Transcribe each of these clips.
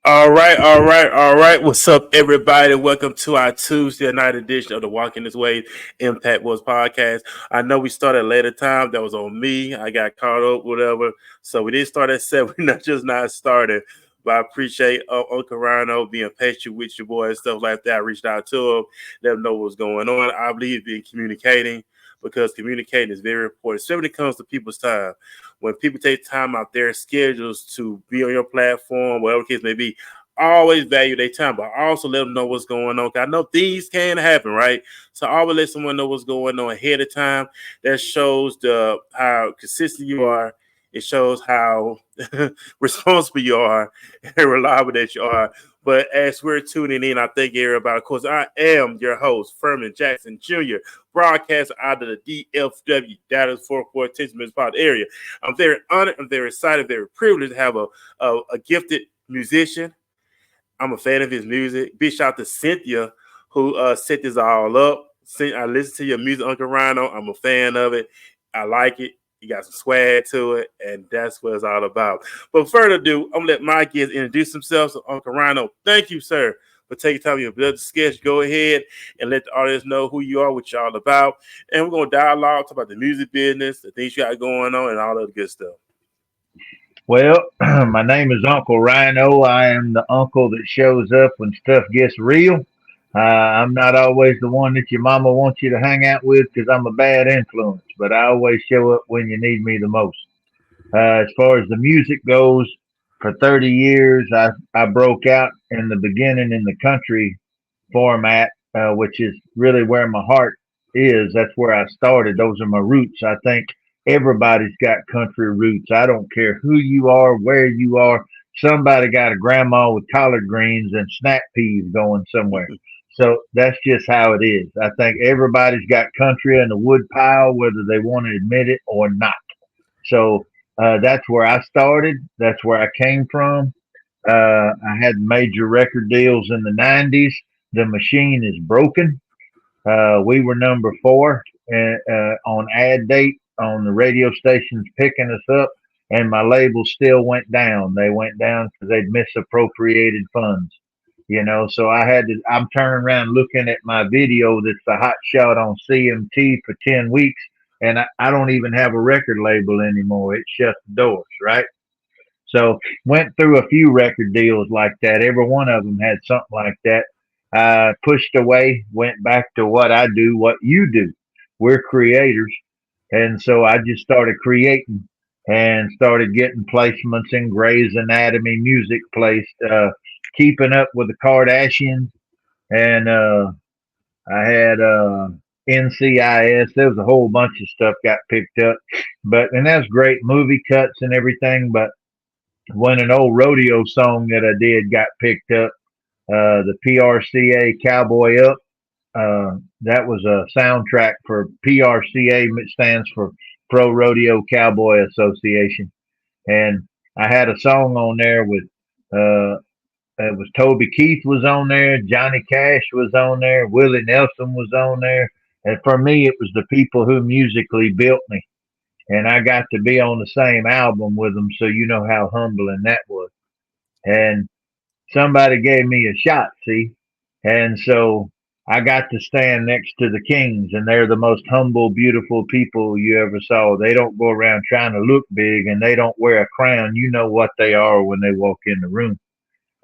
All right. What's up, everybody? Welcome to our Tuesday night edition of the Walking This Way Impact Voice podcast. I know we started at a later time. That was on me. I got caught up, whatever. So we didn't start at 7. We're not just not started. But I appreciate Uncle Ryano being patient with your boy and stuff like that. I reached out to him, let him know what's going on. I believe in communicating because communicating is very important, especially when it comes to people's time. When people take time out their schedules to be on your platform, whatever the case may be, I always value their time, but I also let them know what's going on. I know things can happen, right? So I always let someone know what's going on ahead of time. That shows how consistent you are. It shows how responsible you are and reliable that you are. But as we're tuning in, I thank everybody. Of course, I am your host, Furman Jackson Jr., broadcast out of the DFW, Dallas Fort Worth, Texas metropolitan area. I'm very honored, I'm very excited, very privileged to have a gifted musician. I'm a fan of his music. Big shout out to Cynthia, who set this all up. I listen to your music, Uncle Rhino. I'm a fan of it. I like it. You got some swag to it, and that's what it's all about. But further ado, I'm going to let my guests introduce themselves. So Uncle Rhino, thank you, sir, for taking time in your blood sketch. Go ahead and let the audience know who you are, what you're all about. And we're going to dialogue, talk about the music business, the things you got going on, and all of the good stuff. Well, my name is Uncle Rhino. I am the uncle that shows up when stuff gets real. I'm not always the one that your mama wants you to hang out with because I'm a bad influence, but I always show up when you need me the most. As far as the music goes, for 30 years, I broke out in the beginning in the country format, which is really where my heart is. That's where I started. Those are my roots. I think everybody's got country roots. I don't care who you are, where you are. Somebody got a grandma with collard greens and snap peas going somewhere. So that's just how it is. I think everybody's got country in the wood pile, whether they want to admit it or not. So that's where I started. That's where I came from. I had major record deals in the 90s. The machine is broken. We were number 4 on ad date on the radio stations picking us up, and my label still went down. They went down because they'd misappropriated funds. So I'm turning around looking at my video that's the hot shot on CMT for 10 weeks, and I don't even have a record label anymore. It shut the doors, right? So went through a few record deals like that. Every one of them had something like that. Pushed away, went back to what I do, what you do. We're creators. And so I just started creating and started getting placements in Grey's Anatomy, music placed, keeping up with the Kardashians. And I had NCIS. There was a whole bunch of stuff got picked up. And that's great movie cuts and everything. But when an old rodeo song that I did got picked up, the PRCA Cowboy Up. That was a soundtrack for PRCA, which stands for Pro Rodeo Cowboy Association. And I had a song on there with, it was Toby Keith was on there, Johnny Cash was on there, Willie Nelson was on there. And for me, it was the people who musically built me. And I got to be on the same album with them, so you know how humbling that was. And somebody gave me a shot, see? And so I got to stand next to the kings, and they're the most humble, beautiful people you ever saw. They don't go around trying to look big, and they don't wear a crown. You know what they are when they walk in the room.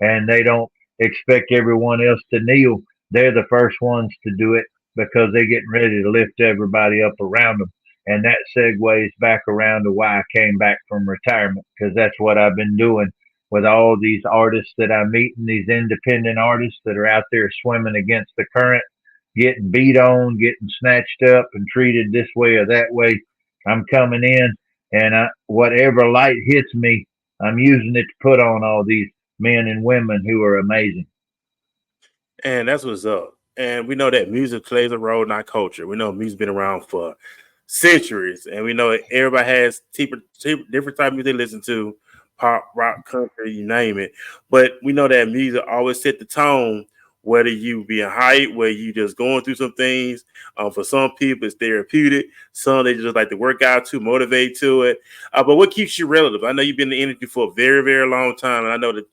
And they don't expect everyone else to kneel. They're the first ones to do it because they're getting ready to lift everybody up around them. And that segues back around to why I came back from retirement, because that's what I've been doing with all these artists that I meet and these independent artists that are out there swimming against the current, getting beat on, getting snatched up and treated this way or that way. I'm coming in, and whatever light hits me, I'm using it to put on all these men and women who are amazing. And that's what's up. And we know that music plays a role in our culture. We know music's been around for centuries, and we know everybody has different type of music they listen to, pop, rock, country, you name it. But we know that music always set the tone, whether you being hype, whether you just going through some things. For some people, it's therapeutic. Some they just like to work out to, motivate to it. But what keeps you relative? I know you've been in the industry for a very, very long time, and I know that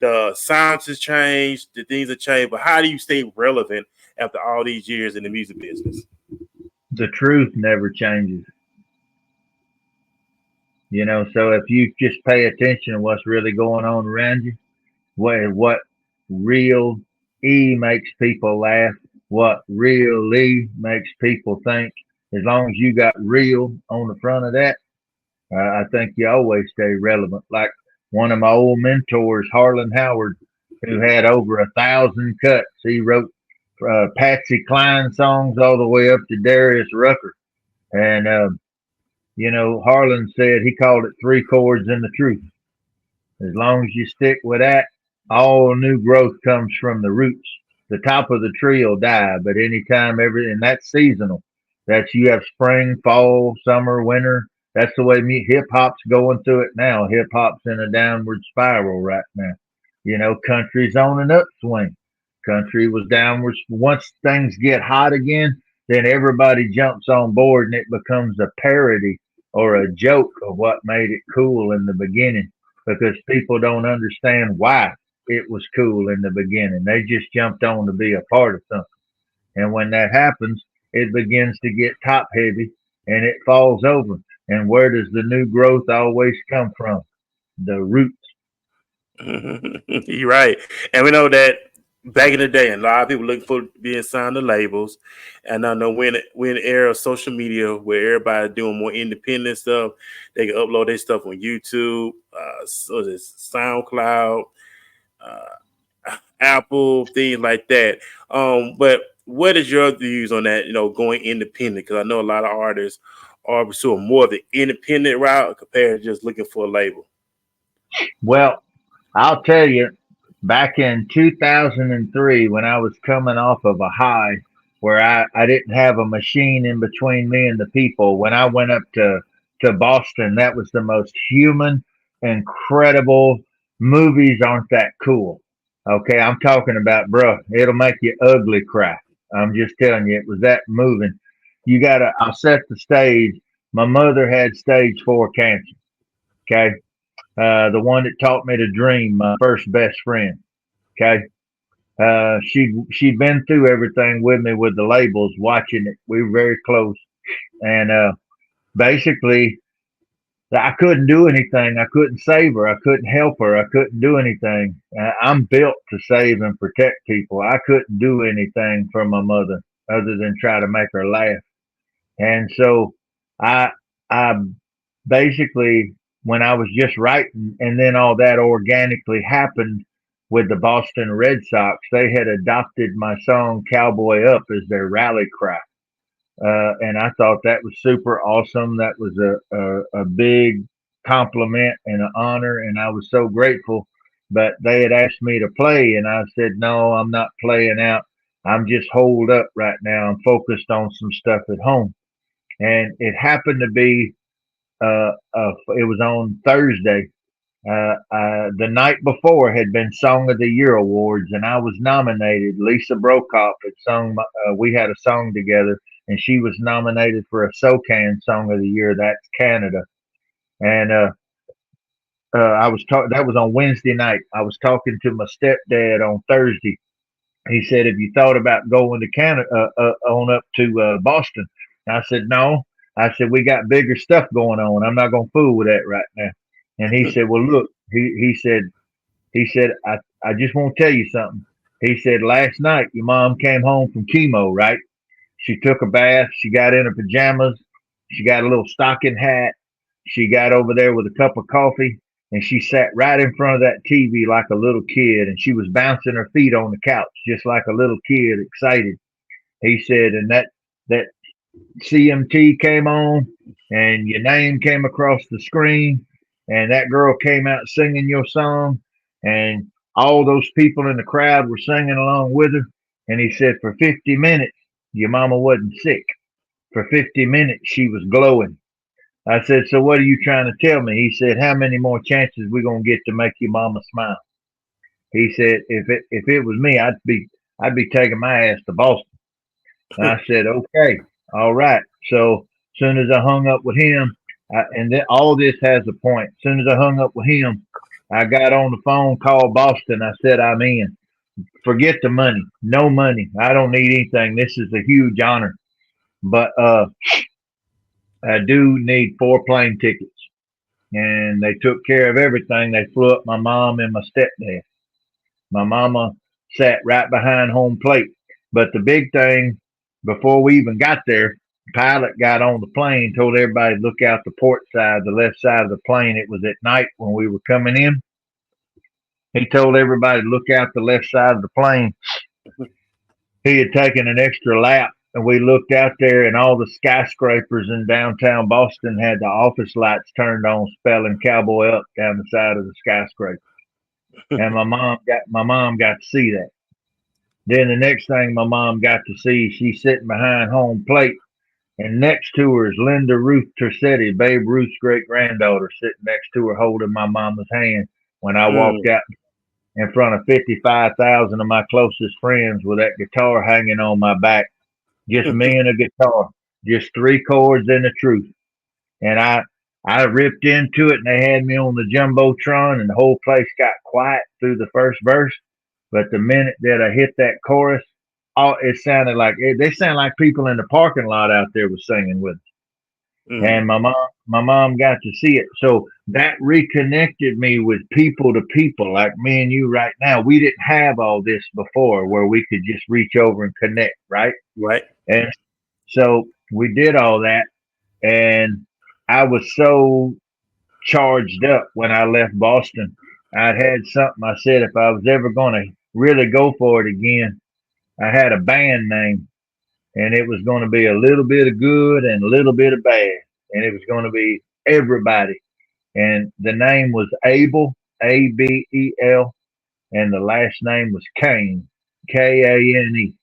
the sounds has changed, the things have changed, but how do you stay relevant after all these years in the music business? The truth never changes. So if you just pay attention to what's really going on around you, what real makes people laugh, what really makes people think, as long as you got real on the front of that, I think you always stay relevant. Like one of my old mentors, Harlan Howard, who had over 1,000 cuts. He wrote Patsy Cline songs all the way up to Darius Rucker. And, Harlan said he called it three chords and the truth. As long as you stick with that, all new growth comes from the roots. The top of the tree will die, but anytime, and that's seasonal. That's you have spring, fall, summer, winter. That's the way hip hop's going through it now. Hip hop's in a downward spiral right now. Country's on an upswing. Country was downward. Once things get hot again, then everybody jumps on board and it becomes a parody or a joke of what made it cool in the beginning, because people don't understand why it was cool in the beginning. They just jumped on to be a part of something. And when that happens, it begins to get top heavy and it falls over. And where does the new growth always come from? The roots. You're right. And we know that back in the day, a lot of people looking for being signed to labels. And I know we're in the era of social media where everybody doing more independent stuff. They can upload their stuff on YouTube, SoundCloud, Apple, things like that. But what is your views on that? Going independent, because I know a lot of artists are pursuing more of the independent route compared to just looking for a label. Well, I'll tell you, back in 2003, when I was coming off of a high where I didn't have a machine in between me and the people, when I went up to Boston, that was the most human, incredible. Movies aren't that cool. Okay, I'm talking about, bro, it'll make you ugly cry. I'm just telling you, it was that moving. I'll set the stage. My mother had stage 4 cancer. Okay. The one that taught me to dream, my first best friend. Okay. She'd been through everything with me with the labels, watching it. We were very close. And basically, I couldn't do anything. I couldn't save her. I couldn't help her. I couldn't do anything. I'm built to save and protect people. I couldn't do anything for my mother other than try to make her laugh. And so I, I basically, when I was just writing, and then all that organically happened with the Boston Red Sox, they had adopted my song Cowboy Up as their rally cry. And I thought that was super awesome. That was a big compliment and an honor, and I was so grateful. But they had asked me to play, and I said, no, I'm not playing out. I'm just holed up right now. I'm focused on some stuff at home. And it happened to be, it was on Thursday. The night before had been Song of the Year awards, and I was nominated. Lisa Brokop had sung. We had a song together, and she was nominated for a SOCAN Song of the Year. That's Canada. And that was on Wednesday night. I was talking to my stepdad on Thursday. He said, "Have you thought about going to Canada, on up to Boston?" And I said, "No." I said, "We got bigger stuff going on. I'm not gonna fool with that right now." And he said, "Well, look," he said, I just want to tell you something. He said, "Last night your mom came home from chemo, right? She took a bath. She got in her pajamas. She got a little stocking hat. She got over there with a cup of coffee, and she sat right in front of that TV like a little kid, and she was bouncing her feet on the couch just like a little kid, excited." He said, "And that CMT came on, and your name came across the screen, and that girl came out singing your song, and all those people in the crowd were singing along with her." And he said, "For 50 minutes, your mama wasn't sick. For 50 minutes, she was glowing." I said, "So what are you trying to tell me?" He said, "How many more chances we gonna get to make your mama smile?" He said, "If it was me, I'd be taking my ass to Boston." And I said, "Okay, all right." So as soon as I hung up with him, and then all this has a point. As soon as I hung up with him, I got on the phone, called Boston. I said, I'm in. Forget the money. No money. I don't need anything. This is a huge honor. But I do need 4 plane tickets. And they took care of everything. They flew up my mom and my stepdad. My mama sat right behind home plate. But the big thing, before we even got there, the pilot got on the plane, told everybody to look out the port side, the left side of the plane. It was at night when we were coming in. He told everybody to look out the left side of the plane. He had taken an extra lap, and we looked out there, and all the skyscrapers in downtown Boston had the office lights turned on, spelling "Cowboy Up" down the side of the skyscraper. And my mom got to see that. Then the next thing my mom got to see, she's sitting behind home plate, and next to her is Linda Ruth Tercetti, Babe Ruth's great granddaughter, sitting next to her holding my mama's hand when I walked Mm. out in front of 55,000 of my closest friends with that guitar hanging on my back. Just me and a guitar, just 3 chords and the truth. And I ripped into it, and they had me on the jumbotron, and the whole place got quiet through the first verse. But the minute that I hit that chorus, it sounded like they sound like people in the parking lot out there was singing with us. Mm. And my mom got to see it. So that reconnected me with people to people like me and you right now. We didn't have all this before where we could just reach over and connect, right? Right. And so we did all that, and I was so charged up when I left Boston. I'd had something. I said if I was ever going to really go for it again, I had a band name, and it was going to be a little bit of good and a little bit of bad, and it was going to be everybody. And the name was Abel, Abel, and the last name was Kane, Kane,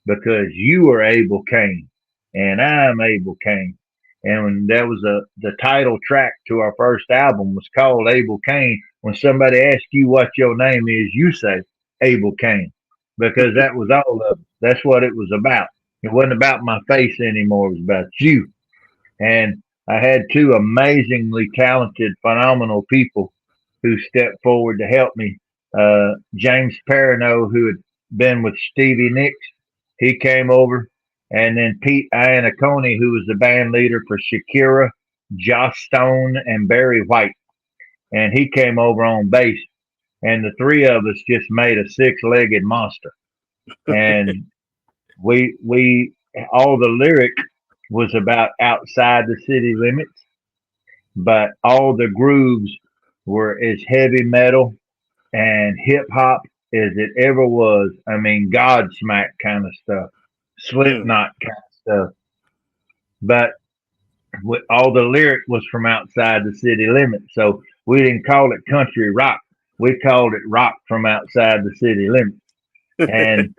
because you are Abel Kane, and I'm Abel Kane. And when that was the title track to our first album was called Abel Kane. When somebody asks you what your name is, you say Abel Kane, because that was all of it. That's what it was about. It wasn't about my face anymore. It was about you. And I had 2 amazingly talented, phenomenal people who stepped forward to help me. James Perrineau, who had been with Stevie Nicks, he came over. And then Pete Iannacone, who was the band leader for Shakira, Joss Stone, and Barry White. And he came over on bass. And the 3 of us just made a 6-legged monster. And we all the lyric was about outside the city limits, but all the grooves were as heavy metal and hip hop as it ever was. I mean, Godsmack kind of stuff, Mm. Slipknot kind of stuff. But all the lyric was from outside the city limits. So we didn't call it country rock. We called it rock from outside the city limits. And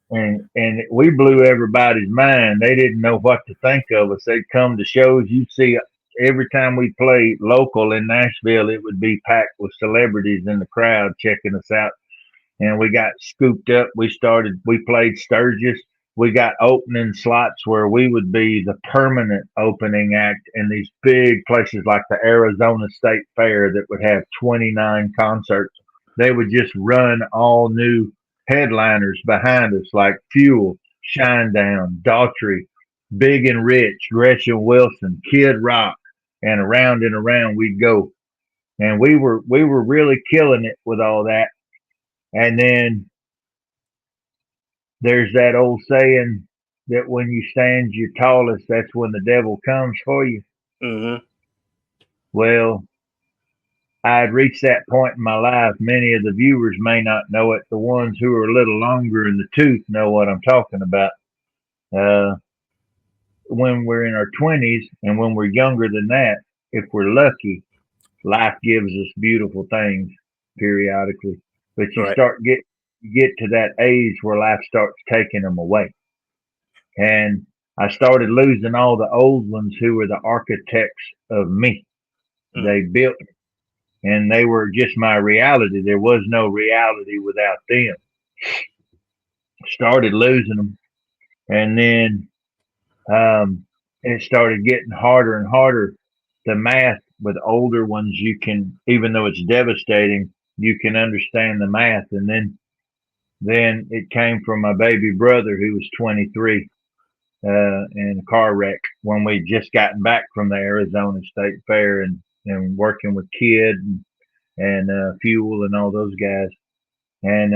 and we blew everybody's mind. They didn't know what to think of us. They'd come to shows. You'd see every time we played local in Nashville, it would be packed with celebrities in the crowd checking us out. And we got scooped up. We played Sturgis. We got opening slots where we would be the permanent opening act in these big places like the Arizona State Fair that would have 29 concerts. They would just run all new headliners behind us like Fuel, Shinedown, Daughtry, Big and Rich, Gretchen Wilson, Kid Rock, and around we'd go. And we were really killing it with all that. And then there's that old saying that when you stand your tallest, that's when the devil comes for you. Mm-hmm. Well, I had reached that point in my life. Many of the viewers may not know it. The ones who are a little longer in the tooth know what I'm talking about. Uh, when we're in our 20s and when we're younger than that, if we're lucky, life gives us beautiful things periodically. But Right. you get to that age where life starts taking them away. And I started losing all the old ones who were the architects of me. Mm. They built, and they were just my reality. There was no reality without them. Started losing them, and then it started getting harder and harder. The math with older ones, you can, even though it's devastating, you can understand the math. And then it came from my baby brother who was 23 in a car wreck when we just gotten back from the Arizona State Fair and working with Kid and Fuel and all those guys. And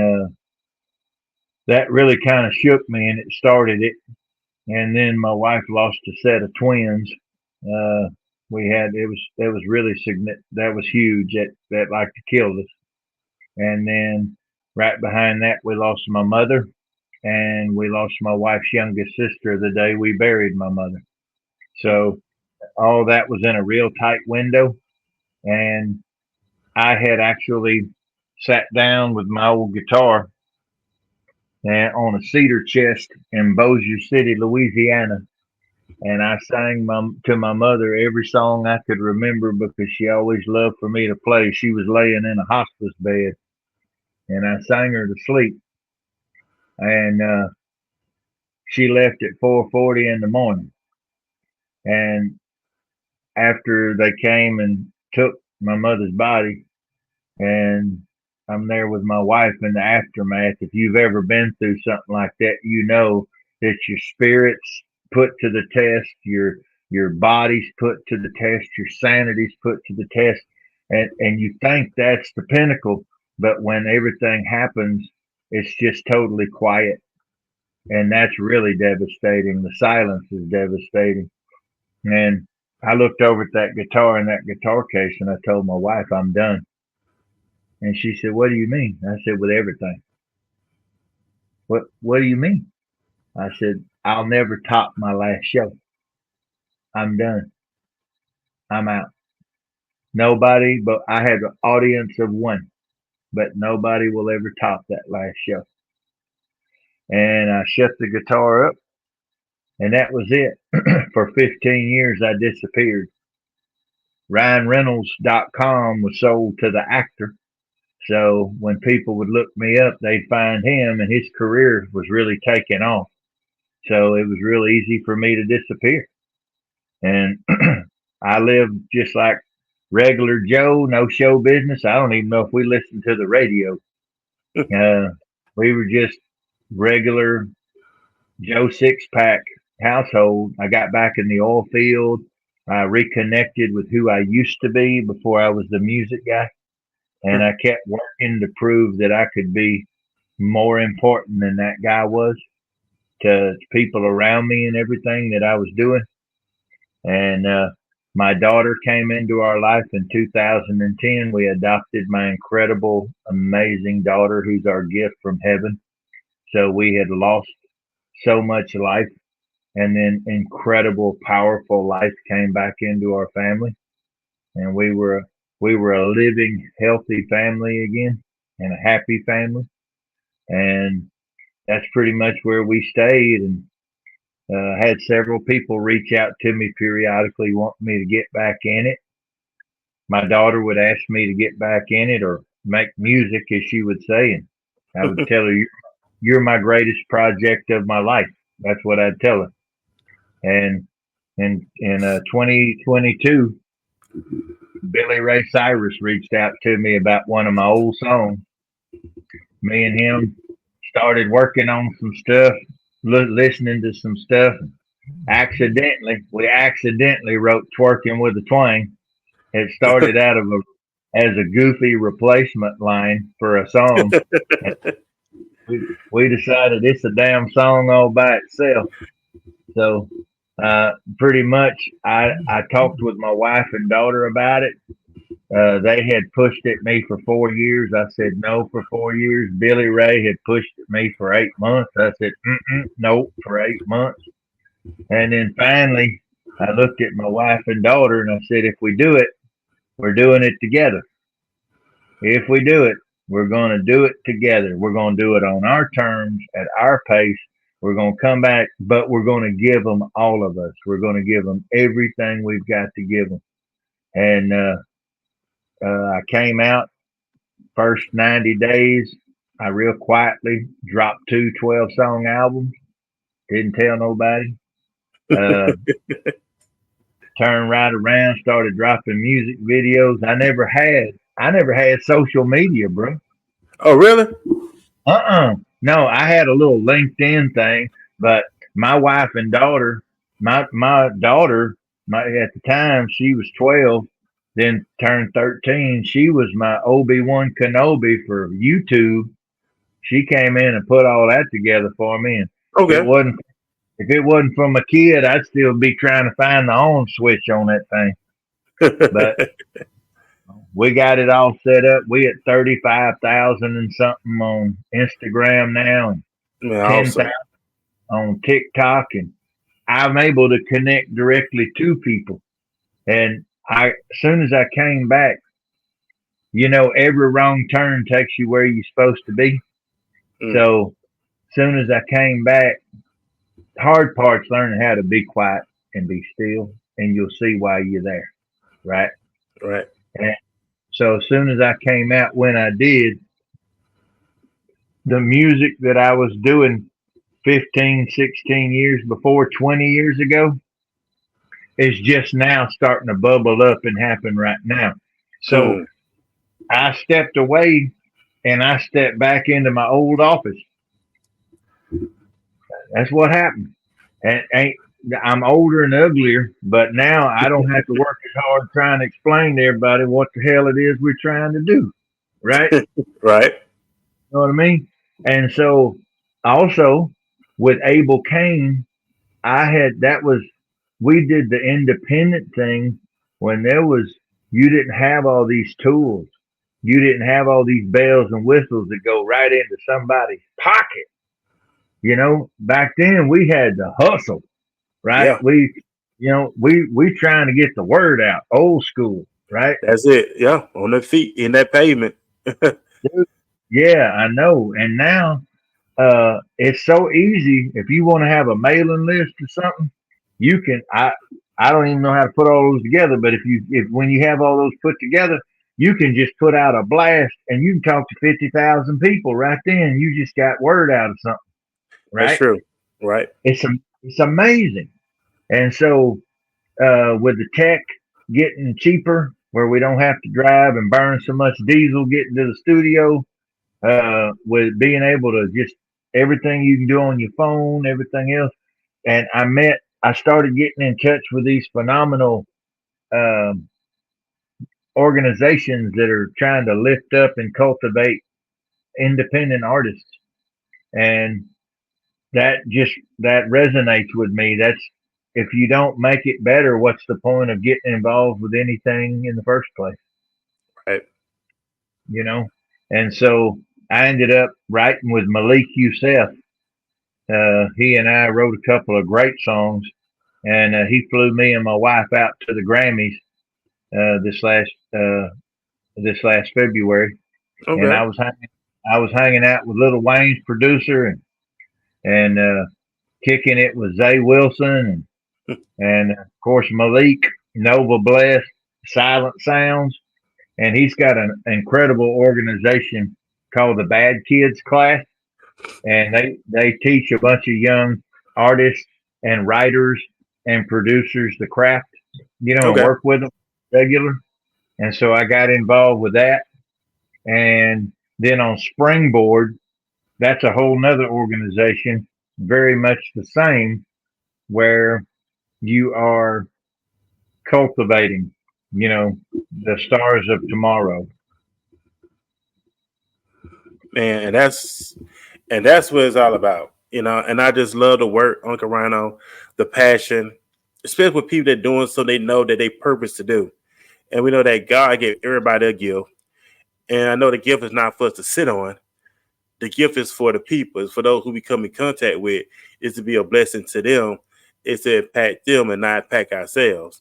that really kind of shook me and it started it. And then my wife lost a set of twins. Uh, we had it was really significant. That was huge. That like killed us. And then right behind that, we lost my mother, and we lost my wife's youngest sister the day we buried my mother. So all that was in a real tight window, and I had actually sat down with my old guitar and on a cedar chest in Bossier City, Louisiana, and I sang to my mother every song I could remember because she always loved for me to play. She was laying in a hospice bed, and I sang her to sleep. And she left at 4:40 in the morning. And after they came and took my mother's body, and I'm there with my wife in the aftermath. If you've ever been through something like that, you know that your spirit's put to the test, your body's put to the test, your sanity's put to the test, and you think that's the pinnacle, but when everything happens, it's just totally quiet, and that's really devastating. The silence is devastating, and I looked over at that guitar in that guitar case, and I told my wife, "I'm done." And she said, "What do you mean?" I said, "With everything." What do you mean? I said, "I'll never top my last show. I'm done. I'm out. Nobody, but I had an audience of one, but nobody will ever top that last show." And I shut the guitar up, and that was it. For 15 years, I disappeared. RyanReynolds.com was sold to the actor. So when people would look me up, they'd find him, and his career was really taking off. So it was real easy for me to disappear. And I lived just like regular Joe, no show business. I don't even know if we listened to the radio. Uh, we were just regular Joe six pack household. I got back in the oil field. I reconnected with who I used to be before I was the music guy. And I kept working to prove that I could be more important than that guy was to people around me and everything that I was doing. And my daughter came into our life in 2010. We adopted my incredible, amazing daughter, who's our gift from heaven. So we had lost so much life, and then incredible, powerful life came back into our family, and we were a living, healthy family again, and a happy family. And that's pretty much where we stayed. And had several people reach out to me periodically wanting me to get back in it. My daughter would ask me to get back in it or make music, as she would say, and I would tell her, "You're my greatest project of my life." That's what I'd tell her. And in 2022, Billy Ray Cyrus reached out to me about one of my old songs. Me and him started working on some stuff, listening to some stuff. We accidentally wrote "Twerking with a Twang." It started out as a goofy replacement line for a song. We decided it's a damn song all by itself. So pretty much, I talked with my wife and daughter about it. They had pushed at me for 4 years. I said no for 4 years. Billy Ray had pushed at me for 8 months. I said no for 8 months. And then finally, I looked at my wife and daughter and I said, "If we do it, we're doing it together. If we do it, we're going to do it together. We're going to do it on our terms, at our pace. We're going to come back, but we're going to give them, all of us. We're going to give them everything we've got to give them." And I came out first 90 days. I real quietly dropped 2 12-song albums. Didn't tell nobody. Uh, Turned right around, started dropping music videos. I never had social media, bro. Oh, really? No, I had a little LinkedIn thing, but my wife and daughter, my daughter, at the time she was 12, then turned 13. She was my Obi-Wan Kenobi for YouTube. She came in and put all that together for me, and it Okay. wasn't if it wasn't for my kid, I'd still be trying to find the on switch on that thing. But we got it all set up. We at 35,000 and something on Instagram now, and Man, 10,000 awesome. on TikTok, and I'm able to connect directly to people. And as soon as I came back, every wrong turn takes you where you're supposed to be. Mm, So as soon as I came back, hard part's learning how to be quiet and be still, and you'll see why you're there, right? right. And so as soon as I came out, when I did, the music that I was doing 15, 16 years before, 20 years ago, is just now starting to bubble up and happen right now. So Mm, I stepped away and I stepped back into my old office. That's what happened. And I'm older and uglier, but now I don't have to work as hard trying to explain to everybody what the hell it is we're trying to do. Right? right. You know what I mean? And so also with Abel Kane, we did the independent thing when you didn't have all these tools. You didn't have all these bells and whistles that go right into somebody's pocket. Back then we had to hustle, right? Yeah, We trying to get the word out, old school, right? that's it. Yeah, on the feet in that pavement. Dude, yeah, I know. And now it's so easy. If you want to have a mailing list or something, you can. I don't even know how to put all those together, but if when you have all those put together, you can just put out a blast and you can talk to 50,000 people right then. You just got word out of something, That's right? true. Right. It's amazing. And so with the tech getting cheaper, where we don't have to drive and burn so much diesel getting to the studio, with being able to just everything you can do on your phone, everything else. And I started getting in touch with these phenomenal um, organizations that are trying to lift up and cultivate independent artists. And that resonates with me. That's if you don't make it better, what's the point of getting involved with anything in the first place? Right. You know? And so I ended up writing with Malik Youssef. He and I wrote a couple of great songs, and he flew me and my wife out to the Grammys uh, this last uh, this last February, and Okay. I was hanging out with Lil Wayne's producer and kicking it with Zay Wilson and of course Malik Nova Bless Silent Sounds, and he's got an incredible organization called the Bad Kids Class, and they teach a bunch of young artists and writers and producers the craft, and Okay. work with them regular. And so I got involved with that. And then on Springboard, that's a whole nother organization, very much the same, where you are cultivating, the stars of tomorrow. Man, and that's what it's all about. And I just love the work, Uncle Rhino, the passion, especially with people that doing so they know that they purpose to do. And we know that God gave everybody a gift. And I know the gift is not for us to sit on. The gift is for the people, it's for those who we come in contact with, is to be a blessing to them, it's to impact them and not impact ourselves.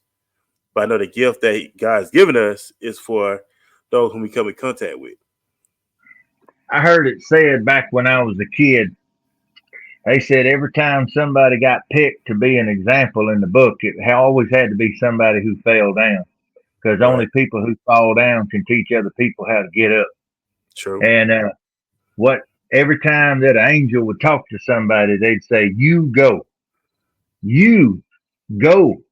But I know the gift that God's given us is for those whom we come in contact with. I heard it said back when I was a kid, they said every time somebody got picked to be an example in the book, it always had to be somebody who fell down, because Right. only people who fall down can teach other people how to get up. True. And what every time that an angel would talk to somebody, they'd say, "You go, you go."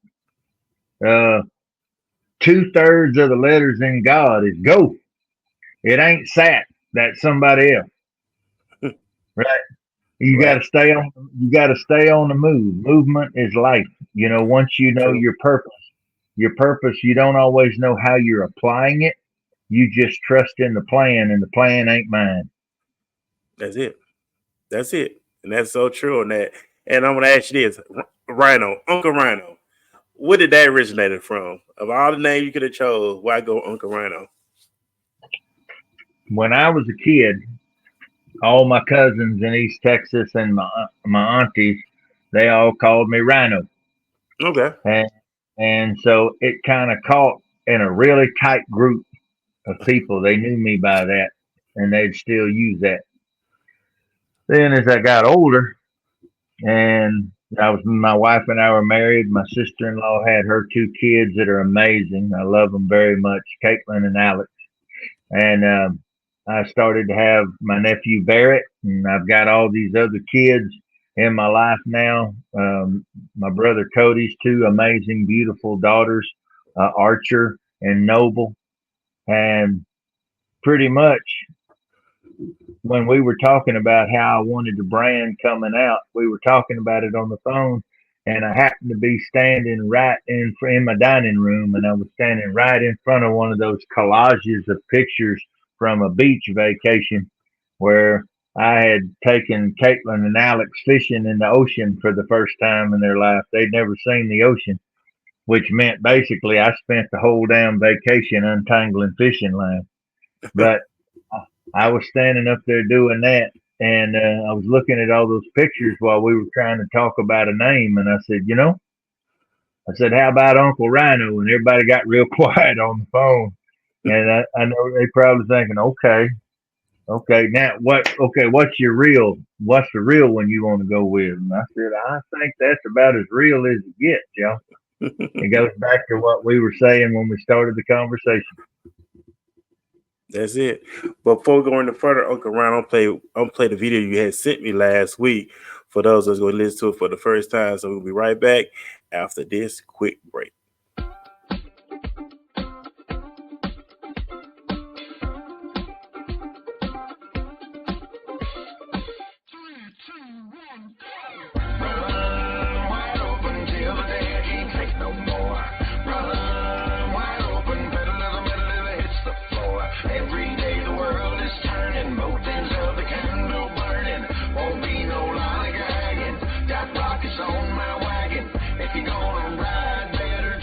2/3 of the letters in God is go. It ain't sat. That's somebody else, right? You got Right. to stay on. You got to stay on the move. Movement is life. You know, once you know True. your purpose, you don't always know how you're applying it. You just trust in the plan, and the plan ain't mine. That's it. That's it. And that's so true on that. And I'm gonna ask you this, Rhino, Uncle Rhino. Where did that originated from? Of all the names you could have chose, why go Uncle Rhino? When I was a kid, all my cousins in East Texas and my aunties, they all called me Rhino, Okay. and so it kind of caught in a really tight group of people. They knew me by that, and they'd still use that. Then as I got older, and my wife and I were married. My sister-in-law had her 2 kids that are amazing. I love them very much, Caitlin and Alex. And I started to have my nephew Barrett, and I've got all these other kids in my life now. My brother Cody's 2 amazing, beautiful daughters, Archer and Noble. And pretty much when we were talking about how I wanted the brand coming out, we were talking about it on the phone, and I happened to be standing right in my dining room, and I was standing right in front of one of those collages of pictures from a beach vacation where I had taken Caitlin and Alex fishing in the ocean for the first time in their life. They'd never seen the ocean, which meant basically I spent the whole damn vacation untangling fishing line. But I was standing up there doing that, and I was looking at all those pictures while we were trying to talk about a name, and I said, how about Uncle Rhino? And everybody got real quiet on the phone, and I know they probably thinking, okay, now what's the real one you want to go with? And I said, I think that's about as real as it gets, y'all. It goes back to what we were saying when we started the conversation. That's it. Before going any further, Uncle Ryan, I'll play the video you had sent me last week for those that's going to listen to it for the first time. So we'll be right back after this quick break. On my wagon. If you're gonna ride better,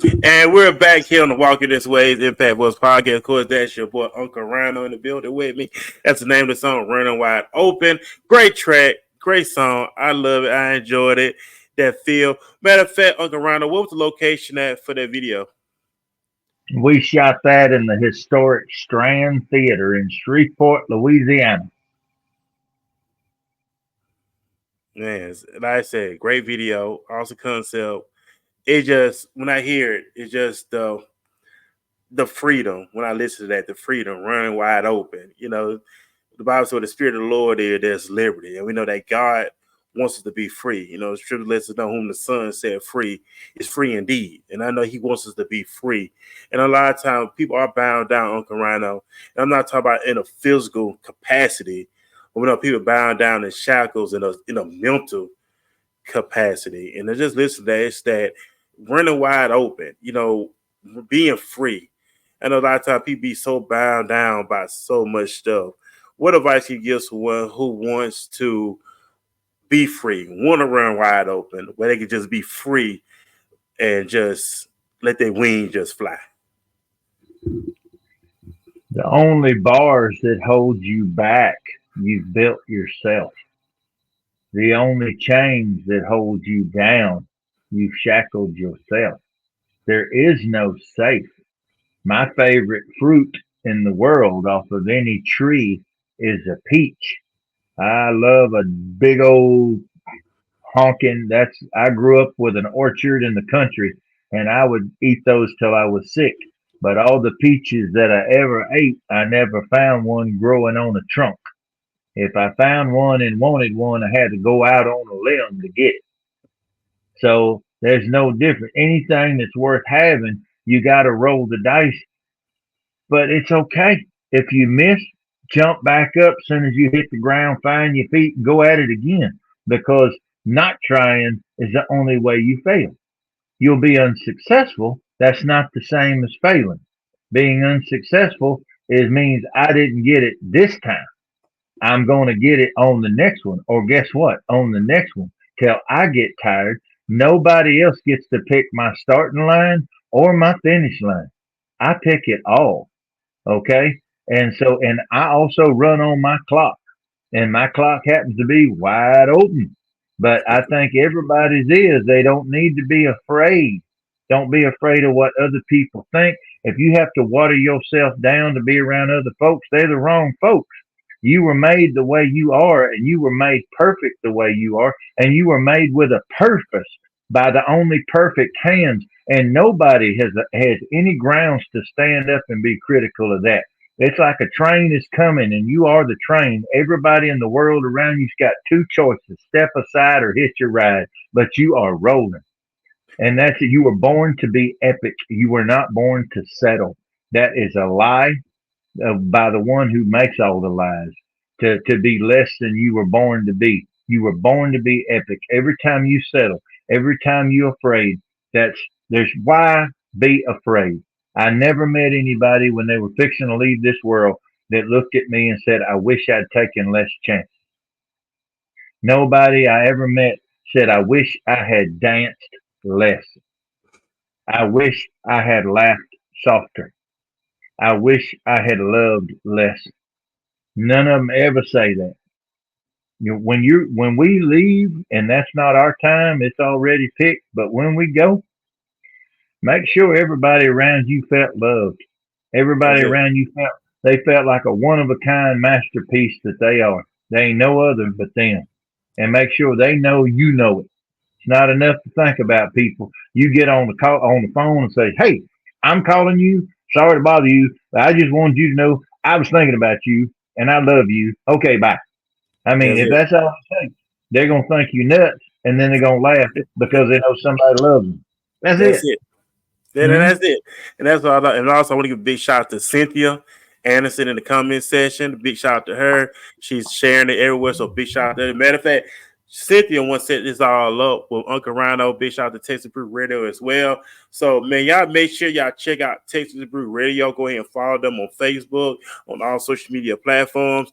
And we're back here on the Walking This Way's Impact Voice podcast. Of course, that's your boy Uncle Ryano in the building with me. That's the name of the song, Running Wide Open. Great track, great song. I love it. I enjoyed it. That feel. Matter of fact, Uncle Ryano, what was the location at for that video? We shot that in the historic Strand Theater in Shreveport, Louisiana. Man, like I said, great video. Awesome concept. It just, when I hear it, it's just the freedom. When I listen to that, the freedom, running wide open. You know, the Bible says, the Spirit of the Lord is, there's liberty. And we know that God wants us to be free. You know, the scripture lets us know whom the Son set free is free indeed. And I know He wants us to be free. And a lot of times people are bound down, Uncle Ryano. And I'm not talking about in a physical capacity, but we know people bound down in shackles in a mental capacity. And I just listen to that. It's that running wide open, you know, being free. I know a lot of times people be so bound down by so much stuff. What advice can you give someone who wants to be free, want to run wide open, where they can just be free and just let their wings just fly? The only bars that hold you back, you've built yourself. The only chains that hold you down, you've shackled yourself. There is no safe. My favorite fruit in the world off of any tree is a peach. I love a big old honking. I grew up with an orchard in the country, and I would eat those till I was sick. But all the peaches that I ever ate, I never found one growing on a trunk. If I found one and wanted one, I had to go out on a limb to get it. So there's no difference. Anything that's worth having, you got to roll the dice. But it's okay. If you miss, jump back up as soon as you hit the ground, find your feet, and go at it again. Because not trying is the only way you fail. You'll be unsuccessful. That's not the same as failing. Being unsuccessful means I didn't get it this time. I'm going to get it on the next one. Or guess what? On the next one. Till I get tired. Nobody else gets to pick my starting line or my finish line. I pick it all. Okay. And I also run on my clock, and my clock happens to be wide open. But I think everybody's is. They don't need to be afraid. Don't be afraid of what other people think. If you have to water yourself down to be around other folks, they're the wrong folks. You were made the way you are, and you were made perfect the way you are, and you were made with a purpose by the only perfect hands. And nobody has any grounds to stand up and be critical of that. It's like a train is coming and you are the train. Everybody in the world around you's got two choices: step aside or hitch your ride. But you are rolling. And that's it. You were born to be epic. You were not born to settle. That is a lie by the one who makes all the lies. To be less than you were born to be. You were born to be epic. Every time you settle, every time you're afraid, there's why be afraid. I never met anybody when they were fixing to leave this world that looked at me and said, I wish I'd taken less chances. Nobody I ever met said, I wish I had danced less. I wish I had laughed softer. I wish I had loved less. None of them ever say that. When we leave, and that's not our time, it's already picked. But when we go, make sure everybody around you felt loved. Everybody around you felt like a one of a kind masterpiece that they are. They ain't no other but them. And make sure they know you know it. It's not enough to think about people. You get on the phone and say, "Hey, I'm calling you. Sorry to bother you, but I just wanted you to know I was thinking about you and I love you. Okay, bye." I mean, That's if it. that's all it takes, they're gonna think you nuts, and then they're gonna laugh because they know somebody loves them. That's That's it. it. And Mm-hmm. that's it. And that's all. And also, I want to give a big shout out to Cynthia Anderson in the comment section. Big shout out to her. She's sharing it everywhere. So big shout out to her. Matter of fact, Cynthia once set this all up with Uncle Ryano, big shout out to Texas Brew Radio as well. So, man, y'all make sure y'all check out Texas Brew Radio. Go ahead and follow them on Facebook, on all social media platforms.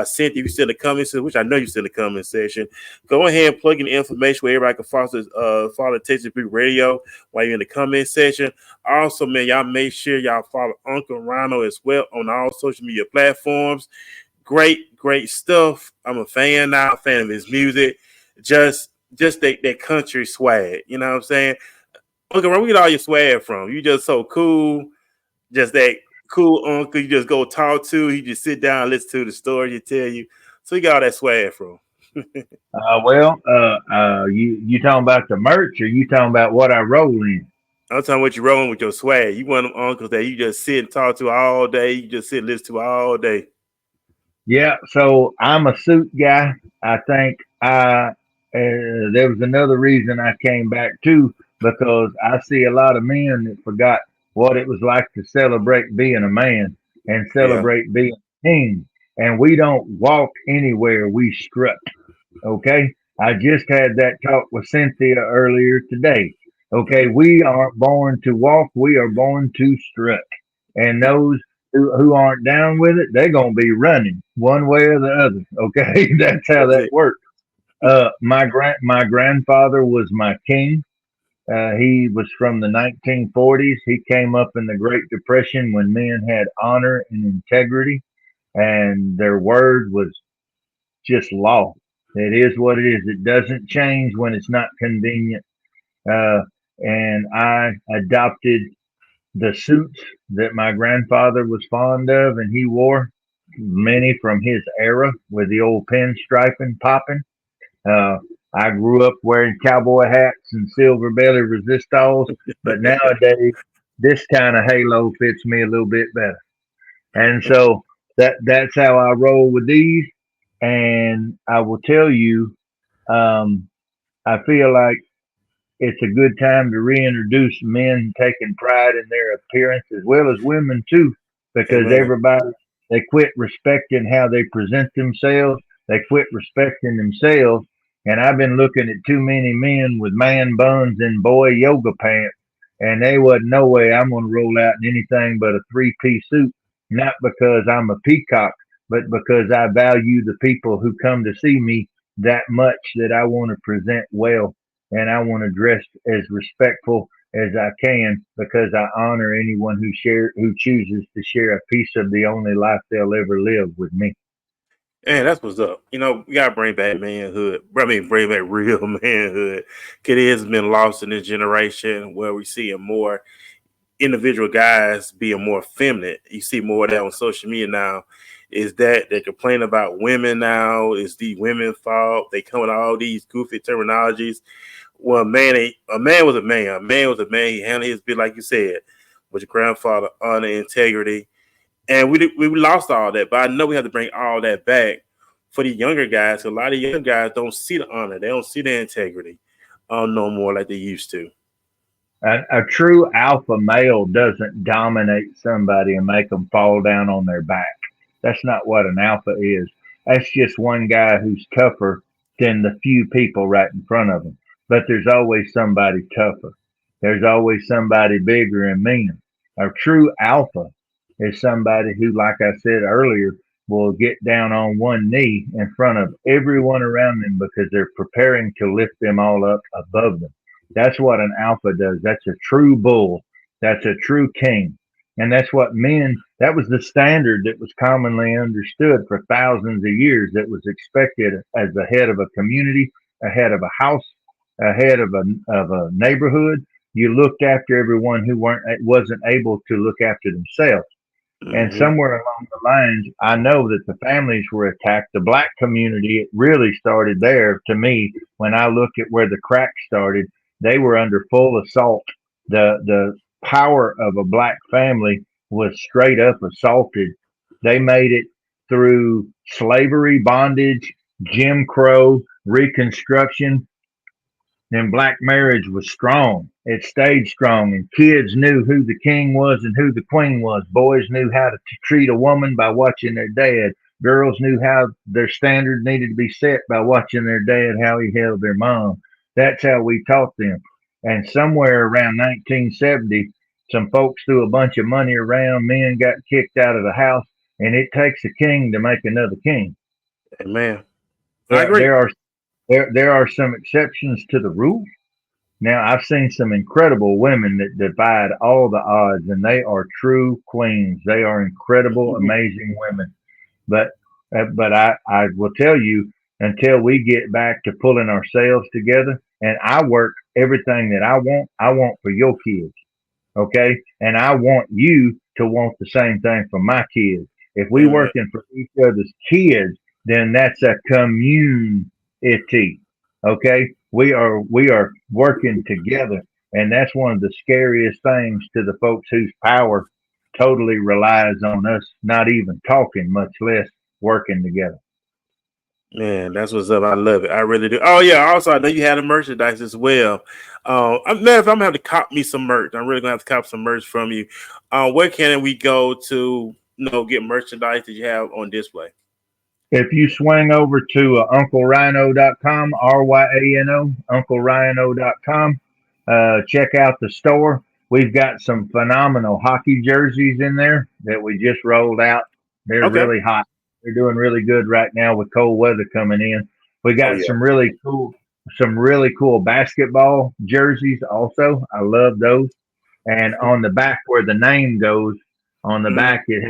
Cynthia, if you still in the comment section, which I know you still in the comment section, go ahead and plug in the information where everybody can follow Texas Brew Radio while you're in the comment section. Also, man, y'all make sure y'all follow Uncle Ryano as well on all social media platforms. Great stuff. I'm a fan now, a fan of his music. Just that country swag. You know what I'm saying? Uncle, where we get all your swag from? You just so cool. Just that cool uncle you just go talk to. He just sit down and listen to the story you tell you. So you got all that swag from. You talking about the merch, or you talking about what I roll in? I'm talking what you rolling with your swag. You one of them uncles that you just sit and talk to all day. You just sit and listen to all day. Yeah, so I'm a suit guy. I think there was another reason I came back too, because I see a lot of men that forgot what it was like to celebrate being a man and Yeah. celebrate being a king. And we don't walk anywhere, we strut. Okay. I just had that talk with Cynthia earlier today. Okay. Mm-hmm. We aren't born to walk, we are born to strut. And those who aren't down with it, they're going to be running one way or the other. Okay. That's how That's that it. works. My grandfather was my king. He was from the 1940s. He came up in the Great Depression when men had honor and integrity, and their word was just law. It is what it is. It doesn't change when it's not convenient. Uh, and I adopted the suits that my grandfather was fond of, and he wore many from his era with the old pinstriping popping. Uh, I grew up wearing cowboy hats and silver belly resistors, but nowadays this kind of halo fits me a little bit better. And so that's how I roll with these. And I will tell you, um, I feel like it's a good time to reintroduce men taking pride in their appearance as well as women too, because Amen. everybody they quit respecting how they present themselves. They quit respecting themselves. And I've been looking at too many men with man buns and boy yoga pants, and they wasn't no way I'm gonna roll out in anything but a three-piece suit, not because I'm a peacock, but because I value the people who come to see me that much that I want to present well, and I want to dress as respectful as I can, because I honor anyone who chooses to share a piece of the only life they'll ever live with me. And that's what's up. We gotta bring back manhood. I mean, bring back real manhood. 'Cause it has been lost in this generation where we see more individual guys being more feminine. You see more of that on social media now. Is that they complain about women now? Is the women fault? They come with all these goofy terminologies. Well, a man was a man. A man was a man. He handled his bit like you said, with your grandfather, honor, integrity, and we lost all that. But I know we have to bring all that back for the younger guys. A lot of young guys don't see the honor. They don't see the integrity, no more like they used to. A true alpha male doesn't dominate somebody and make them fall down on their back. That's not what an alpha is. That's just one guy who's tougher than the few people right in front of him. But there's always somebody tougher. There's always somebody bigger and meaner. A true alpha is somebody who, like I said earlier, will get down on one knee in front of everyone around them because they're preparing to lift them all up above them. That's what an alpha does. That's a true bull. That's a true king. And that's what that was the standard that was commonly understood for thousands of years, that was expected as the head of a community, a head of a house, a head of a neighborhood. You looked after everyone who wasn't able to look after themselves. And Mm-hmm. somewhere along the lines, I know that the families were attacked. The black community, it really started there to me. When I look at where the crack started, they were under full assault. The power of a black family was straight up assaulted. They made it through slavery, bondage, Jim Crow, Reconstruction, and black marriage was strong. It stayed strong, and kids knew who the king was and who the queen was. Boys knew how to treat a woman by watching their dad. Girls knew how their standard needed to be set by watching their dad, how he held their mom. That's how we taught them. And somewhere around 1970, some folks threw a bunch of money around. Men got kicked out of the house, and it takes a king to make another king. Man, I There, agree. there are there are some exceptions to the rule. Now, I've seen some incredible women that defied all the odds, and they are true queens. They are incredible, amazing women. But I will tell you, until we get back to pulling ourselves together, and I work everything that I want for your kids, okay? And I want you to want the same thing for my kids. If we Amen. working for each other's kids, then that's a community, okay? We are working together, and that's one of the scariest things to the folks whose power totally relies on us not even talking, much less working together. Man, that's what's up. I love it. I really do. Oh yeah. Also, I know you had a merchandise as well. Matter of fact, I'm gonna have to cop me some merch. I'm really gonna have to cop some merch from you. Where can we go to, get merchandise that you have on display? If you swing over to UncleRyano.com, RYANO, UncleRyano.com, check out the store. We've got some phenomenal hockey jerseys in there that we just rolled out. They're Okay. really hot. They're doing really good right now with cold weather coming in. We Oh got yeah. some really cool basketball jerseys also. I love those. And on the back where the name goes, on the Mhm. back it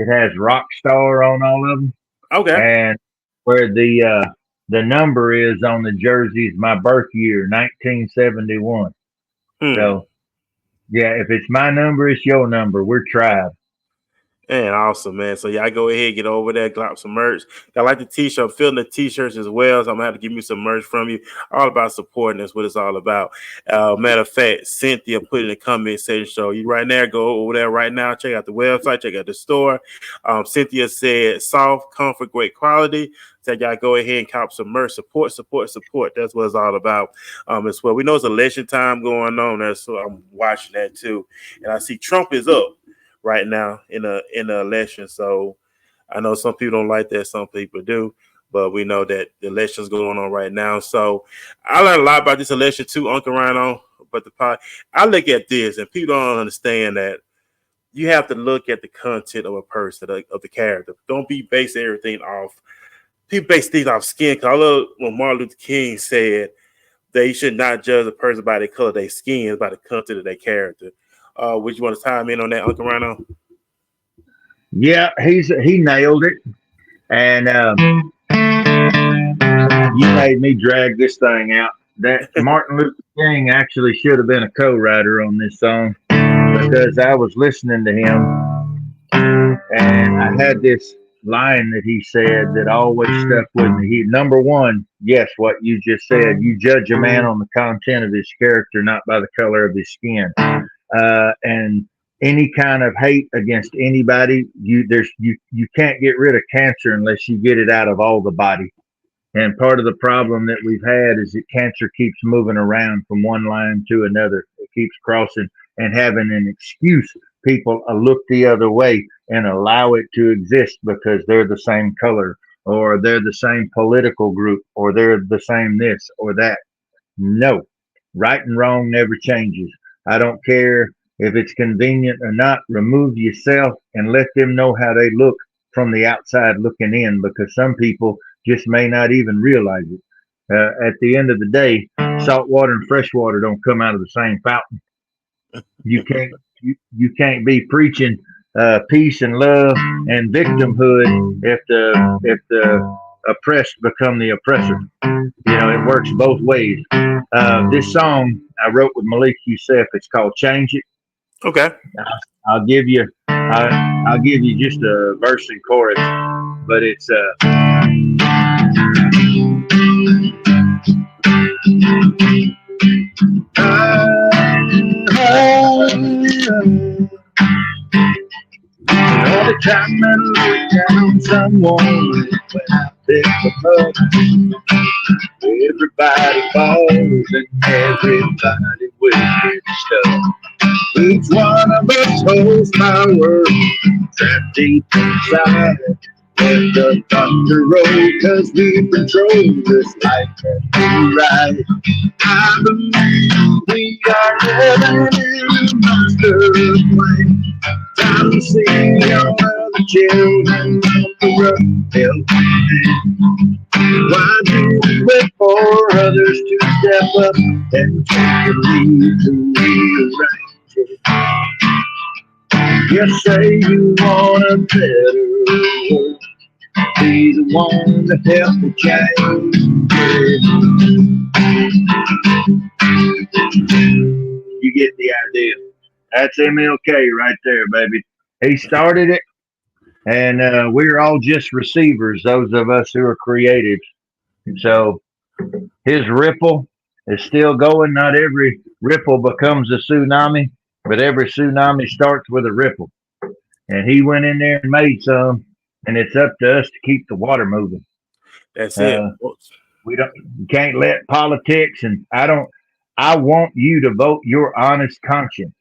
has Rockstar on all of them, Okay. and where the number is on the jersey is my birth year, 1971. Hmm. So yeah, if it's my number, it's your number. We're tribe. Man, awesome, man. So yeah, I go ahead, get over there, grab some merch. I like the t-shirt. I'm feeling the t-shirts as well. So I'm gonna have to give me some merch from you. All about supporting. That's what it's all about. Matter of fact, Cynthia put in the comment section. So you right now, go over there right now. Check out the website. Check out the store. Cynthia said, "Soft, comfort, great quality." So y'all go ahead and cop some merch. Support, support, support. That's what it's all about. As well. We know it's election time going on. That's so I'm watching that too. And I see Trump is up right now in the election. So I know some people don't like that, some people do, but we know that the election's going on right now. So I learned a lot about this election too, Uncle Rhino. But I look at this and people don't understand that you have to look at the content of a person, of the character. Don't be base everything off. People base things off skin. Cause I love when Martin Luther King said they should not judge a person by the color of their skin, by the content of their character. Would you want to chime in on that, Uncle Rhino? Yeah, he nailed it. And you made me drag this thing out. That Martin Luther King actually should have been a co-writer on this song because I was listening to him and I had this line that he said that always stuck with me. He number one, yes, what you just said. You judge a man on the content of his character, not by the color of his skin. And any kind of hate against anybody, you can't get rid of cancer unless you get it out of all the body. And part of the problem that we've had is that cancer keeps moving around from one line to another. It keeps crossing and having an excuse. People look the other way and allow it to exist because they're the same color or they're the same political group or they're the same this or that. No, right and wrong never changes. I don't care if it's convenient or not. Remove yourself and let them know how they look from the outside looking in because some people just may not even realize it. At the end of the day, salt water and fresh water don't come out of the same fountain. You can't you can't be preaching peace and love and victimhood if the oppressed become the oppressor. It works both ways. This song I wrote with Malik Youssef. It's called "Change It." Okay. I'll give you I'll give you just a verse and chorus, but it's all the time I look down someone when I pick them up. Everybody falls and everybody will get stuck. Each one of us holds power trapped deep inside. Let the thunder roll, 'cause we control this life and we ride. I believe we are living in a master plan. Time to see all of the children of the rough help. Why do we wait for others to step up and take the lead to rearrange it? You say you want a better world. Be the one to help me change it. You get the idea. That's MLK right there, baby. He started it, and we're all just receivers, those of us who are creatives. So his ripple is still going. Not every ripple becomes a tsunami, but every tsunami starts with a ripple. And he went in there and made some, and it's up to us to keep the water moving. That's it. Uh, we can't let politics, and I want you to vote your honest conscience.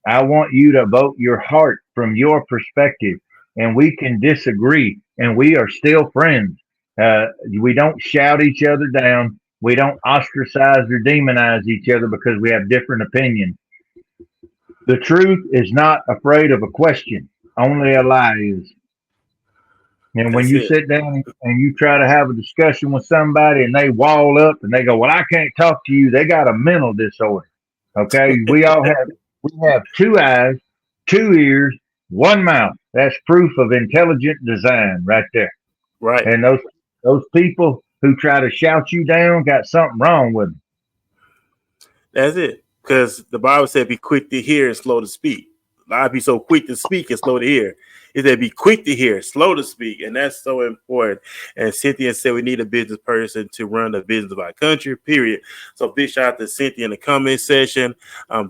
I want you to vote your heart from your perspective, and we can disagree, and we are still friends. We don't shout each other down. We don't ostracize or demonize each other because we have different opinions. The truth is not afraid of a question. Only a lie is. And when That's you it. sit down and you try to have a discussion with somebody and they wall up and they go, "Well, I can't talk to you," they got a mental disorder. Okay. We have two eyes, two ears, one mouth. That's proof of intelligent design right there. Right. And those people who try to shout you down got something wrong with them. That's it. Because the Bible said, "Be quick to hear and slow to speak." A lot of people so quick to speak and slow to hear. It said, "Be quick to hear, slow to speak," and that's so important. And Cynthia said, "We need a business person to run the business of our country." Period. So big shout out to Cynthia in the comment section.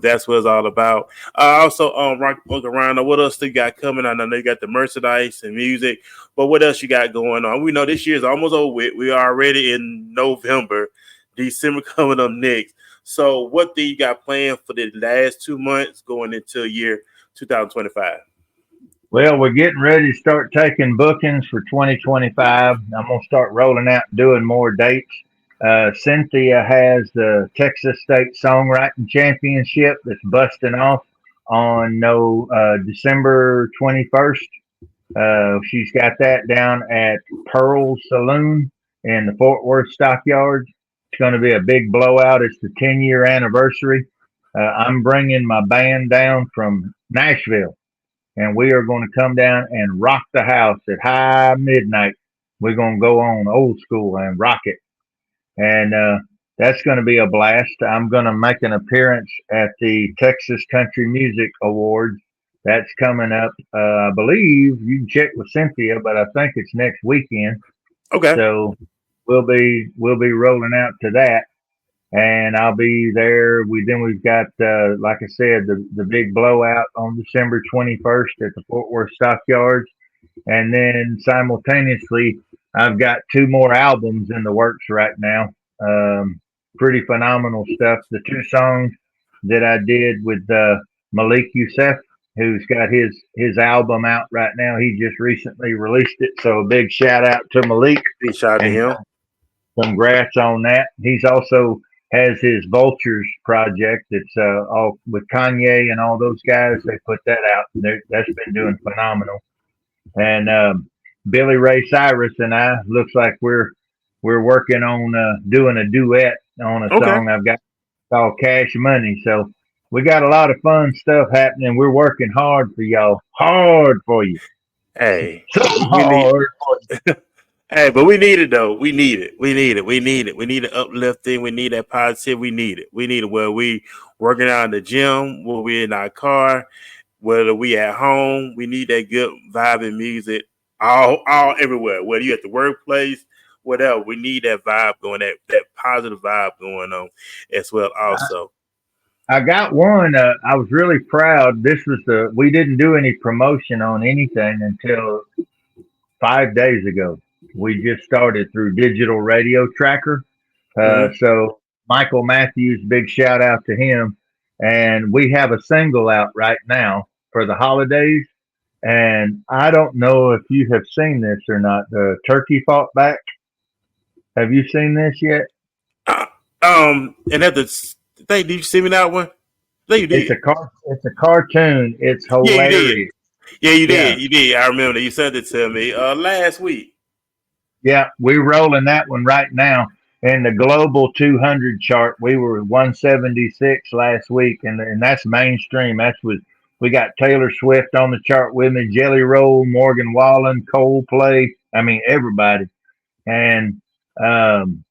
That's what it's all about. Also, Uncle Ryano, what else do you got coming? I know you got the merchandise and music, but what else you got going on? We know this year is almost over with. We are already in November, December coming up next. So, what do you got planned for the last 2 months going into year 2025? Well, we're getting ready to start taking bookings for 2025. I'm going to start rolling out and doing more dates. Cynthia has the Texas State Songwriting Championship that's busting off on December 21st. She's got that down at Pearl Saloon in the Fort Worth Stockyards. It's going to be a big blowout. It's the 10-year anniversary. I'm bringing my band down from Nashville, and we are going to come down and rock the house at high midnight. We're going to go on old school and rock it. And that's going to be a blast. I'm going to make an appearance at the Texas Country Music Awards. That's coming up. I believe you can check with Cynthia, but I think it's next weekend. Okay. So we'll be rolling out to that, and I'll be there. We've got like I said, the big blowout on December 21st at the Fort Worth Stockyards, and then simultaneously I've got two more albums in the works right now. Pretty phenomenal stuff. The two songs that I did with Malik Youssef, who's got his album out right now. He just recently released it, so a big shout out to Malik. Big shout out to And him. congrats on that. He's also has his Vultures project. It's all with Kanye and all those guys. They put that out. That's been doing phenomenal. And Billy Ray Cyrus and I looks like we're working on doing a duet on a song I've got called Cash Money. So we got a lot of fun stuff happening. We're working hard for y'all. Hard for you. Hey, So we need. hard for you. Hey, but we need it though. We need it. We need it. We need it. We need the uplifting. We need that positive. We need it. We need it. Where we working out in the gym, where we in our car, whether we at home, we need that good vibe and music all everywhere. Whether you at the workplace, whatever, we need that vibe going, that positive vibe going on as well. Also, I got one. I was really proud. We didn't do any promotion on anything until 5 days ago. We just started through Digital Radio Tracker. So Michael Matthews, big shout out to him. And we have a single out right now for the holidays. And I don't know if you have seen this or not. The turkey fought back. Have you seen this yet? Uh, and at the thing, did you see me that one? No, you did. It's a cartoon. It's Yeah, you did. hilarious. Yeah, you Yeah. did. You did. I remember that you sent it to me last week. Yeah, we're rolling that one right now. In the global 200 chart, we were 176 last week, and that's mainstream. We got Taylor Swift on the chart with me, Jelly Roll, Morgan Wallen, Coldplay. I mean everybody. And um,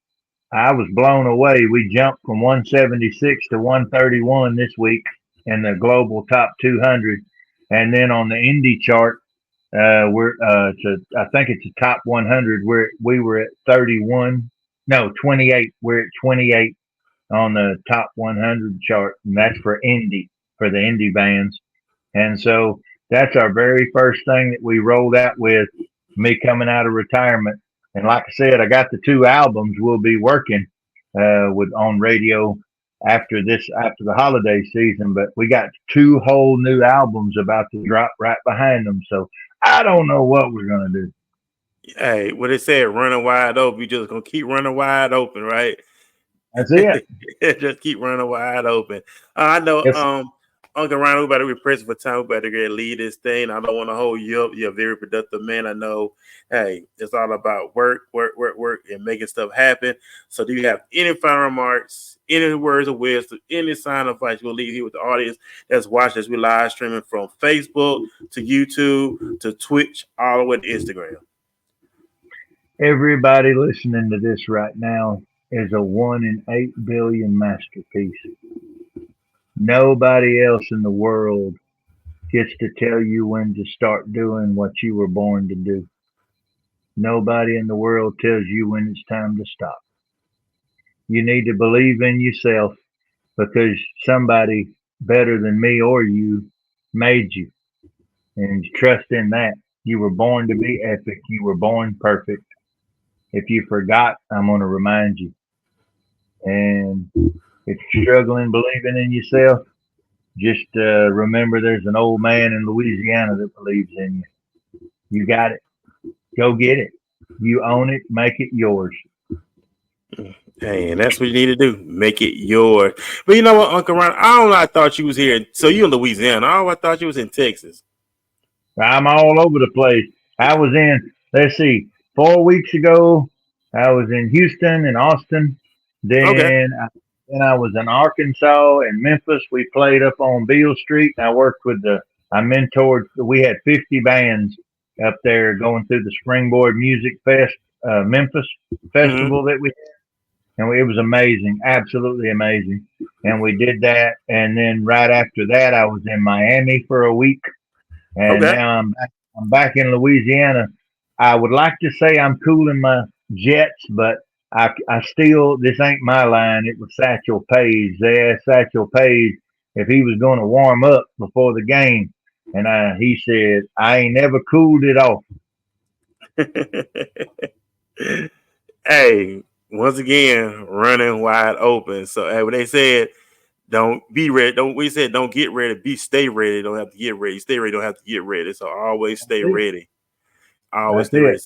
I was blown away. We jumped from 176 to 131 this week in the global top 200, and then on the indie chart, I think it's a top 100. We were at 31, no 28. We're at 28 on the top 100 chart, and that's for the indie bands. And so that's our very first thing that we rolled out with. Me coming out of retirement, and like I said, I got the two albums we'll be working with on radio after the holiday season. But we got two whole new albums about to drop right behind them. So I don't know what we're gonna do. Hey, what it said, running wide open. You just gonna keep running wide open, right? That's it. Just keep running wide open. I know. Yes. Uncle Ryano, we better be pressing for time. We better get lead this thing. I don't want to hold you up. You're a very productive man. I know. Hey, it's all about work, work, work, work, and making stuff happen. So, do you have any final remarks, any words of wisdom, any sign of advice we'll leave here with the audience that's watching as we live streaming from Facebook to YouTube to Twitch, all the way to Instagram? Everybody listening to this right now is a 1 in 8 billion masterpiece. Nobody else in the world gets to tell you when to start doing what you were born to do. Nobody in the world tells you when it's time to stop. You need to believe in yourself because somebody better than me or you made you. And trust in that. You were born to be epic. You were born perfect. If you forgot, I'm going to remind you. And if you're struggling believing in yourself, just remember there's an old man in Louisiana that believes in you. You got it. Go get it. You own it. Make it yours. Hey, and that's what you need to do. Make it yours. But you know what, Uncle Ron? I thought you was here. So you in Louisiana. I thought you was in Texas. I'm all over the place. I was in, let's see, 4 weeks ago, I was in Houston and Austin. Okay. Then I was in Arkansas and Memphis. We played up on Beale Street. I mentored, we had 50 bands up there going through the Springboard Music Fest, Memphis Mm-hmm. festival that we had. And it was amazing, absolutely amazing. And we did that. And then right after that, I was in Miami for a week. And Okay. now I'm back in Louisiana. I would like to say I'm cooling my jets, but I still, this ain't my line. It was Satchel Paige. They asked Satchel Paige if he was going to warm up before the game. And he said, I ain't never cooled it off. Hey, once again, running wide open. So hey, when they said don't be ready, don't get ready, stay ready. Don't have to get ready. Stay ready, don't have to get ready. So always stay That's it. ready. Always That's stay it. ready.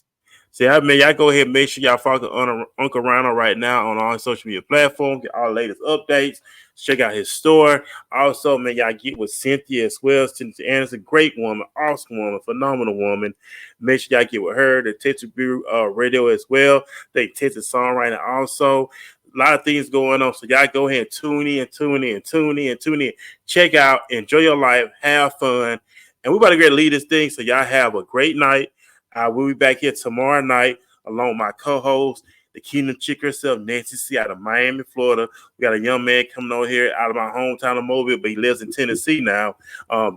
See, I mean, y'all go ahead and make sure y'all follow Uncle Ryano right now on all social media platforms. Get all the latest updates. Check out his store. Also, man, y'all get with Cynthia as well. Cynthia Anderson, great woman, awesome woman, phenomenal woman. Make sure y'all get with her. The Texas Bureau Radio as well. They Texas songwriting also. A lot of things going on. So y'all go ahead and tune in. Check out, enjoy your life, have fun. And we're about to get to lead this thing. So y'all have a great night. We'll be back here tomorrow night along with my co-host, the Kingdom Chick herself, Nancy C. out of Miami, Florida. We got a young man coming over here out of my hometown of Mobile, but he lives in Tennessee now.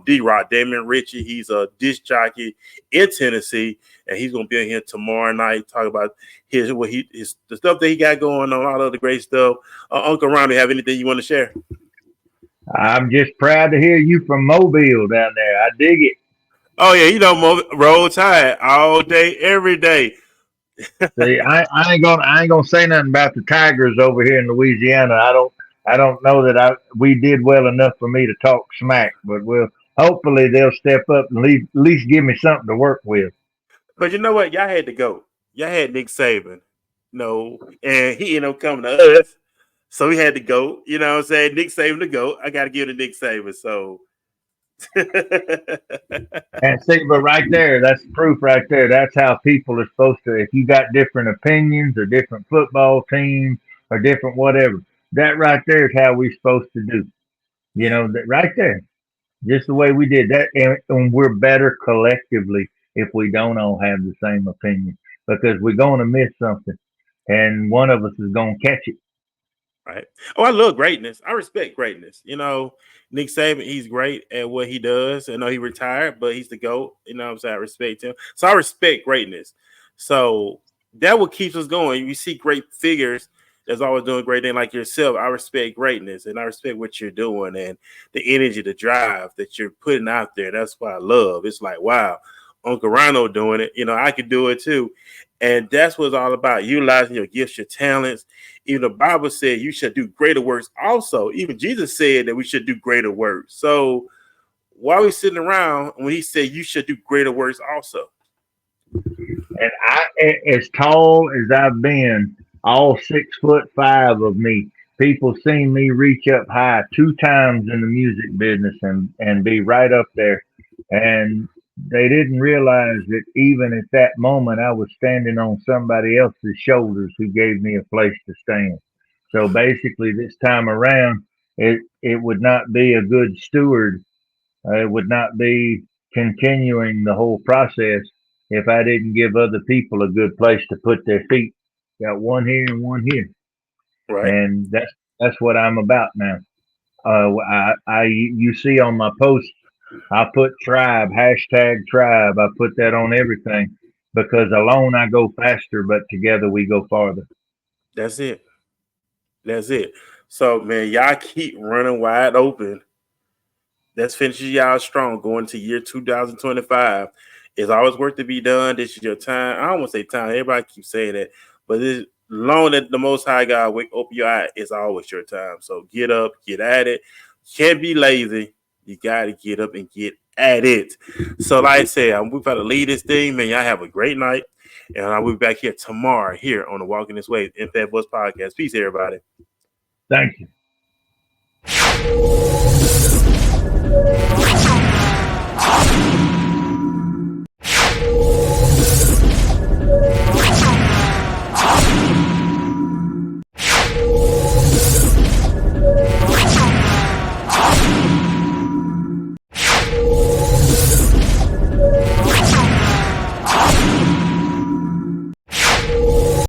D-Rock, Damon Ritchie. He's a disc jockey in Tennessee, and he's going to be in here tomorrow night talk about the stuff that he got going on, all of the great stuff. Uncle Ron, have anything you want to share? I'm just proud to hear you from Mobile down there. I dig it. Oh, yeah, roll tide all day, every day. See, I ain't gonna say nothing about the Tigers over here in Louisiana. I don't know that we did well enough for me to talk smack, but hopefully they'll step up and at least give me something to work with. But you know what? Y'all had to go. Y'all had Nick Saban. No, and he ended up coming to us. So he had to go. You know what I'm saying? Nick Saban to go. I got to give it to Nick Saban. So. And see, but right there, that's proof right there. That's how people are supposed to. If you got different opinions or different football teams or different whatever, that right there is how we're supposed to do. You know, that right there, just the way we did that, and we're better collectively if we don't all have the same opinion because we're going to miss something, and one of us is going to catch it. Right. Oh, I love greatness. I respect greatness. You know, Nick Saban, he's great at what he does. I know he retired, but he's the GOAT. You know what I'm saying? I respect him. So I respect greatness. So that what keeps us going. You see great figures that's always doing great things like yourself. I respect greatness and I respect what you're doing and the energy, the drive that you're putting out there. That's what I love. It's like, wow, Uncle Ryano doing it. You know, I could do it too. And that's what it's all about, utilizing your gifts, your talents. Even the Bible said you should do greater works also. Even Jesus said that we should do greater works. So why are we sitting around when he said you should do greater works also? And as tall as I've been, all 6'5" of me, people seen me reach up high 2 times in the music business and be right up there. And they didn't realize that even at that moment, I was standing on somebody else's shoulders who gave me a place to stand. So basically, this time around, it would not be a good steward. It would not be continuing the whole process if I didn't give other people a good place to put their feet. Got one here and one here, Right. and that's what I'm about now. I you see on my posts, I put tribe, hashtag tribe. I put that on everything because alone I go faster, but together we go farther. That's it. That's it. So, man, y'all keep running wide open. That's finishes y'all strong going to year 2025. It's always work to be done. This is your time. I don't want to say time. Everybody keeps saying that. But it's long that the Most High God wake open your eye, it's always your time. So get up, get at it. Can't be lazy. You got to get up and get at it. So like I said, we're about to lead this thing. Man, y'all have a great night. And I'll be back here tomorrow here on the Walking This Way Impact Voice Podcast. Peace, everybody. Thank you.